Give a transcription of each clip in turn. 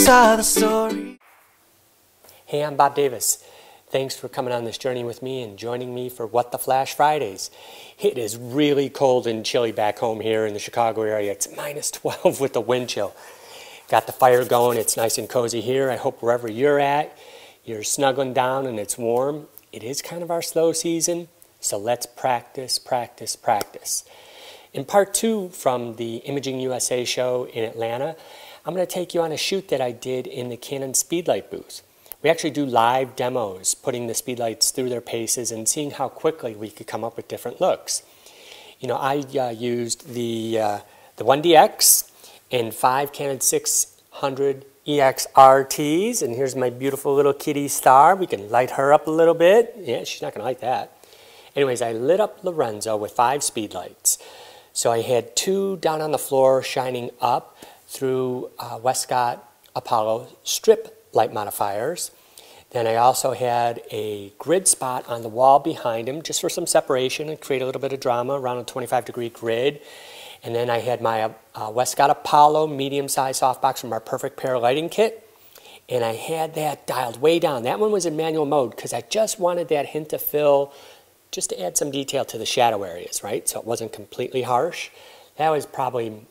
saw the story. Hey, I'm Bob Davis. Thanks for coming on this journey with me and joining me for What the Flash Fridays. It is really cold and chilly back home here in the Chicago area. It's -12 with the wind chill. Got the fire going. It's nice and cozy here. I hope wherever you're at, you're snuggling down and it's warm. It is kind of our slow season, so let's practice, practice, practice. In part 2 from the Imaging USA show in Atlanta, I'm going to take you on a shoot that I did in the Canon Speedlight booth. We actually do live demos, putting the Speedlights through their paces and seeing how quickly we could come up with different looks. You know, I used the 1DX and 5 Canon 600 EX RTs, and here's my beautiful little kitty star. We can light her up a little bit. Yeah, she's not going to like that. Anyways, I lit up Lorenzo with 5 Speedlights. So I had 2 down on the floor shining up through Westcott Apollo strip light modifiers. Then I also had a grid spot on the wall behind him just for some separation and create a little bit of drama around a 25-degree grid. And then I had my Westcott Apollo medium-sized softbox from our Perfect Pair lighting kit. And I had that dialed way down. That one was in manual mode because I just wanted that hint of fill just to add some detail to the shadow areas, right? So it wasn't completely harsh. That was probably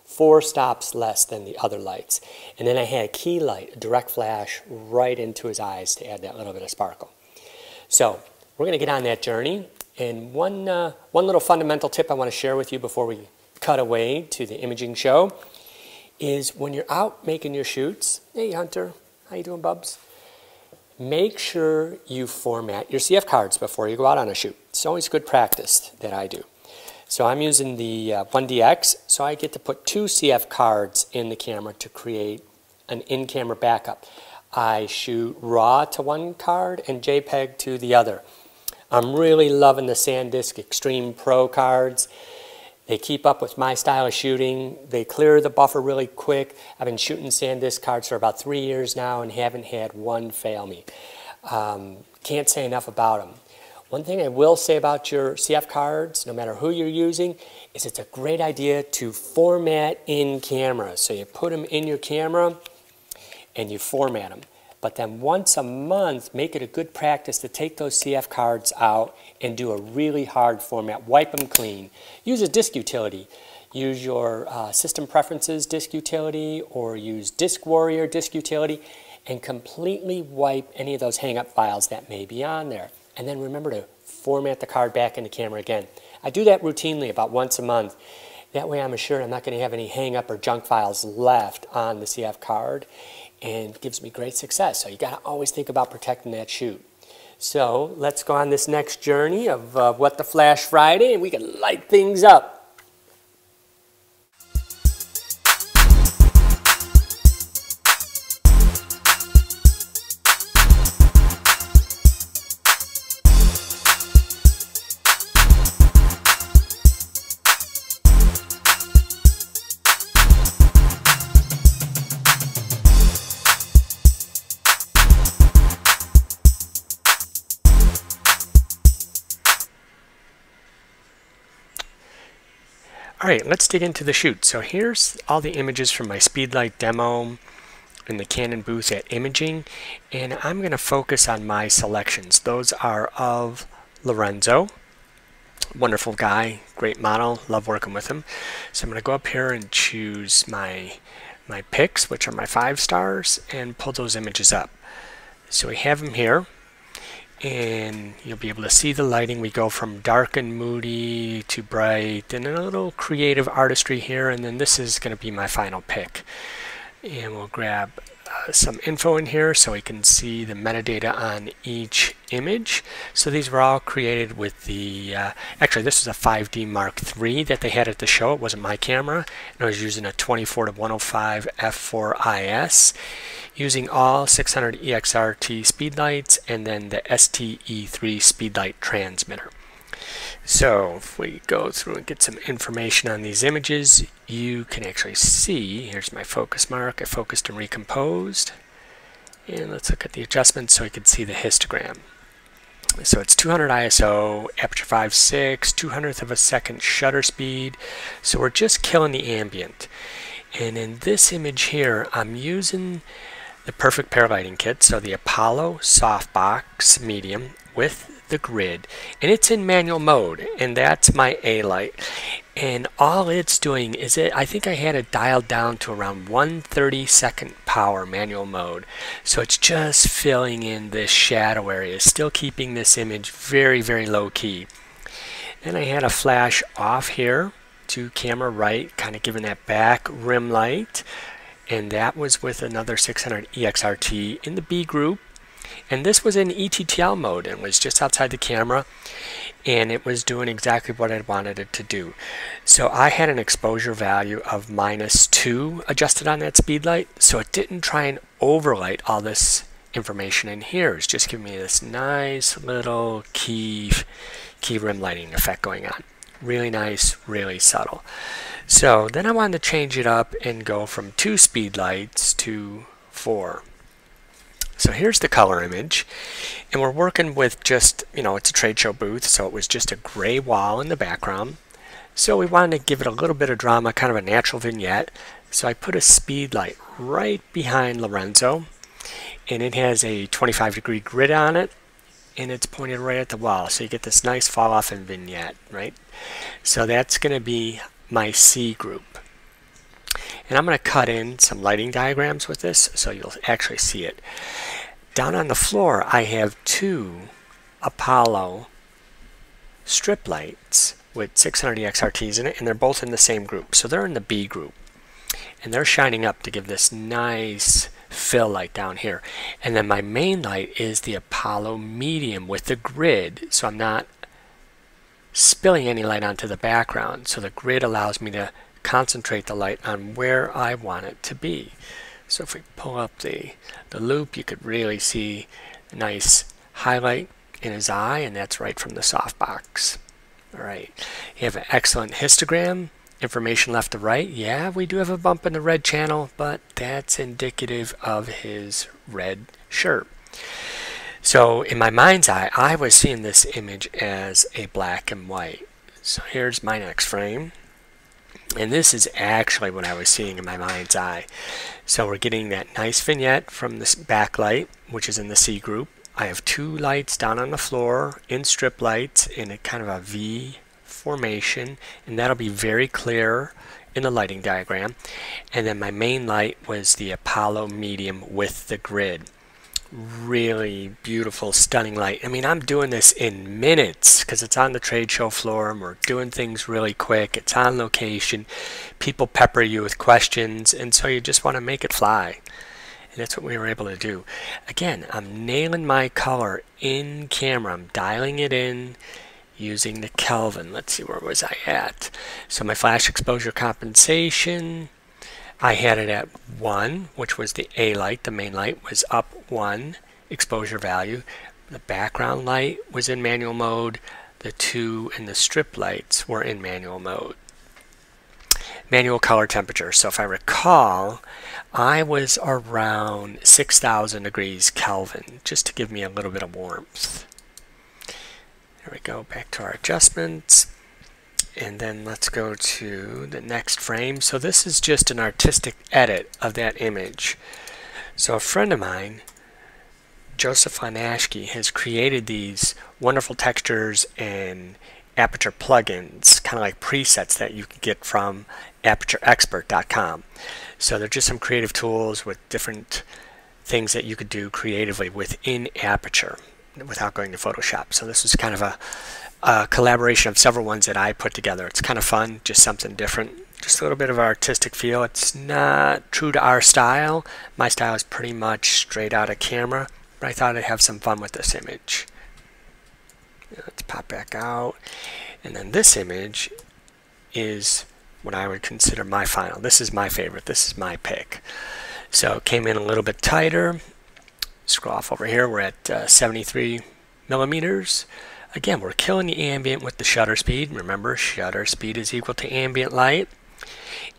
4 stops less than the other lights. And then I had a key light, a direct flash right into his eyes to add that little bit of sparkle. So we're going to get on that journey. And one little fundamental tip I want to share with you before we cut away to the imaging show is when you're out making your shoots, hey Hunter, how you doing, bubs? Make sure you format your CF cards before you go out on a shoot. It's always good practice that I do. So I'm using the 1DX, so I get to put 2 CF cards in the camera to create an in-camera backup. I shoot RAW to one card and JPEG to the other. I'm really loving the SanDisk Extreme Pro cards. They keep up with my style of shooting. They clear the buffer really quick. I've been shooting SanDisk cards for about 3 years now and haven't had one fail me. Can't say enough about them. One thing I will say about your CF cards, no matter who you're using, is it's a great idea to format in camera. So you put them in your camera and you format them. But then once a month, make it a good practice to take those CF cards out and do a really hard format. Wipe them clean. Use a disk utility. Use your System Preferences disk utility or use Disk Warrior disk utility and completely wipe any of those hang-up files that may be on there. And then remember to format the card back in the camera again. I do that routinely about once a month. That way I'm assured I'm not going to have any hang-up or junk files left on the CF card, and it gives me great success. So you got to always think about protecting that shoot. So let's go on this next journey of What the Flash Friday, and we can light things up. Alright, let's dig into the shoot. So here's all the images from my Speedlight demo in the Canon booth at Imaging, and I'm going to focus on my selections. Those are of Lorenzo. Wonderful guy, great model, love working with him. So I'm going to go up here and choose my picks, which are my 5 stars, and pull those images up. So we have them here. And you'll be able to see the lighting. We go from dark and moody to bright and a little creative artistry here, and then this is going to be my final pick. And we'll grab some info in here so we can see the metadata on each image. So these were all created with the, actually this is a 5D Mark III that they had at the show. It wasn't my camera, and I was using a 24-105 f4IS. Using all 600 EXRT Speedlights and then the STE3 Speedlight transmitter. So if we go through and get some information on these images, you can actually see, here's my focus mark, I focused and recomposed. And let's look at the adjustments so we can see the histogram. So it's 200 ISO, aperture 5.6, 200th of a second shutter speed. So we're just killing the ambient. And in this image here, I'm using the Perfect Pair Lighting Kit, so the Apollo Softbox Medium with the grid, and it's in manual mode, and that's my A light. And all it's doing is I think I had it dialed down to around 1/32 power manual mode. So it's just filling in this shadow area, still keeping this image very, very low key. And I had a flash off here to camera right, kind of giving that back rim light. And that was with another 600 EXRT in the B group. And this was in ETTL mode and was just outside the camera, and it was doing exactly what I wanted it to do. So I had an exposure value of -2 adjusted on that Speedlight, so it didn't try and overlight all this information in here. It's just giving me this nice little key rim lighting effect going on. Really nice, really subtle. So then I wanted to change it up and go from 2 Speedlights to 4. So here's the color image, and we're working with just, it's a trade show booth, so it was just a gray wall in the background. So we wanted to give it a little bit of drama, kind of a natural vignette. So I put a Speedlight right behind Lorenzo, and it has a 25-degree grid on it, and it's pointed right at the wall. So you get this nice fall off in vignette, right? So that's going to be my C group. And I'm going to cut in some lighting diagrams with this so you'll actually see it. Down on the floor I have 2 Apollo strip lights with 600 EXRTs in it, and they're both in the same group. So they're in the B group. And they're shining up to give this nice fill light down here. And then my main light is the Apollo medium with the grid, so I'm not spilling any light onto the background. So the grid allows me to concentrate the light on where I want it to be. So if we pull up the loop, you could really see a nice highlight in his eye, and that's right from the softbox. All right, you have an excellent histogram, information left to right. Yeah, we do have a bump in the red channel, but that's indicative of his red shirt. So in my mind's eye, I was seeing this image as a black and white. So here's my next frame. And this is actually what I was seeing in my mind's eye. So we're getting that nice vignette from this backlight, which is in the C group. I have 2 lights down on the floor in strip lights in a kind of a V formation, and that'll be very clear in the lighting diagram. And then my main light was the Apollo medium with the grid. Really beautiful, stunning light. I mean, I'm doing this in minutes because it's on the trade show floor and we're doing things really quick. It's on location. People pepper you with questions, and so you just want to make it fly. And that's what we were able to do. Again, I'm nailing my color in camera. I'm dialing it in using the Kelvin. Let's see, where was I at? So my flash exposure compensation, I had it at 1, which was the A light. The main light was up 1 exposure value. The background light was in manual mode. The 2 and the strip lights were in manual mode. Manual color temperature. So if I recall, I was around 6,000 degrees Kelvin, just to give me a little bit of warmth. There we go, back to our adjustments. And then let's go to the next frame. So this is just an artistic edit of that image. So a friend of mine, Joseph Vanashki, has created these wonderful textures and aperture plugins, kind of like presets that you can get from apertureexpert.com. So they're just some creative tools with different things that you could do creatively within Aperture without going to Photoshop. So this is kind of a collaboration of several ones that I put together. It's kind of fun, just something different, just a little bit of artistic feel. It's not true to our style. My style is pretty much straight out of camera, but I thought I'd have some fun with this image. Let's pop back out. And then this image is what I would consider my final. This is my favorite. This is my pick. So it came in a little bit tighter. Scroll off over here. We're at 73 millimeters. Again, we're killing the ambient with the shutter speed. Remember, shutter speed is equal to ambient light,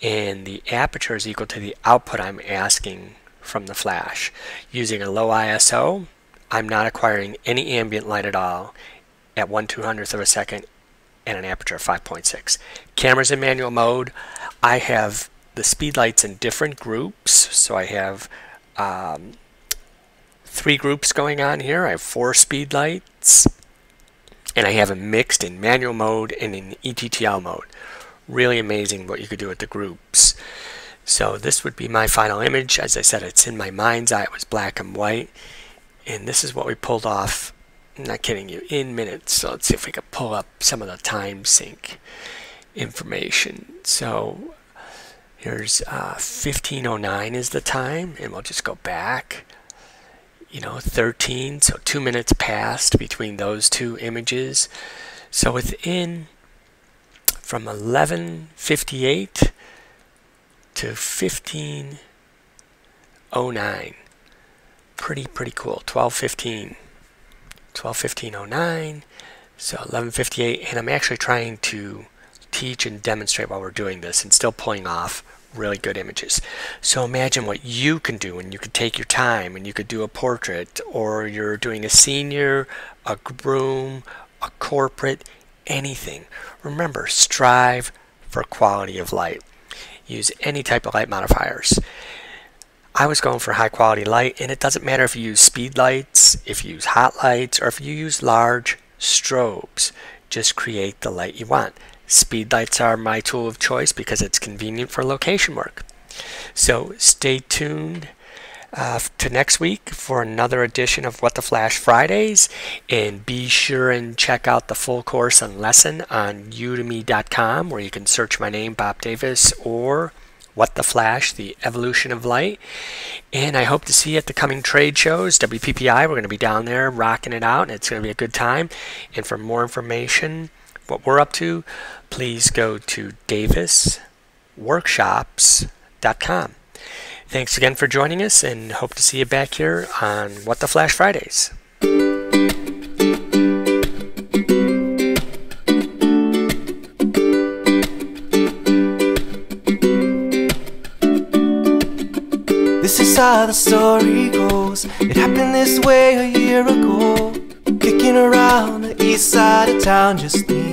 and the aperture is equal to the output I'm asking from the flash. Using a low ISO, I'm not acquiring any ambient light at all at 1/200th of a second and an aperture of 5.6. Camera's in manual mode. I have the speedlights in different groups. So I have 3 groups going on here. I have 4 speedlights, and I have them mixed in manual mode and in ETTL mode. Really amazing what you could do with the groups. So this would be my final image. As I said, it's in my mind's eye. It was black and white, and this is what we pulled off. I'm not kidding you, in minutes. So let's see if we can pull up some of the time sync information. So here's 15:09 is the time, and we'll just go back. 13, so 2 minutes passed between those 2 images. So from 11:58 to 15:09, pretty cool. 12:15:09, so 11:58, and I'm actually trying to teach and demonstrate while we're doing this and still pulling off really good images. So imagine what you can do, and you could take your time and you could do a portrait, or you're doing a senior, a groom, a corporate, anything. Remember, strive for quality of light. Use any type of light modifiers. I was going for high quality light, and it doesn't matter if you use speed lights, if you use hot lights, or if you use large strobes. Just create the light you want. Speed lights are my tool of choice because it's convenient for location work. So stay tuned to next week for another edition of What the Flash Fridays, and be sure and check out the full course and lesson on udemy.com, where you can search my name, Bob Davis, or What the Flash, the Evolution of Light. And I hope to see you at the coming trade shows. WPPI, we're going to be down there rocking it out, and it's going to be a good time. And for more information, what we're up to, please go to davisworkshops.com. Thanks again for joining us, and hope to see you back here on What the Flash Fridays. This is how the story goes. It happened this way a year ago. Kicking around the east side of town, just me.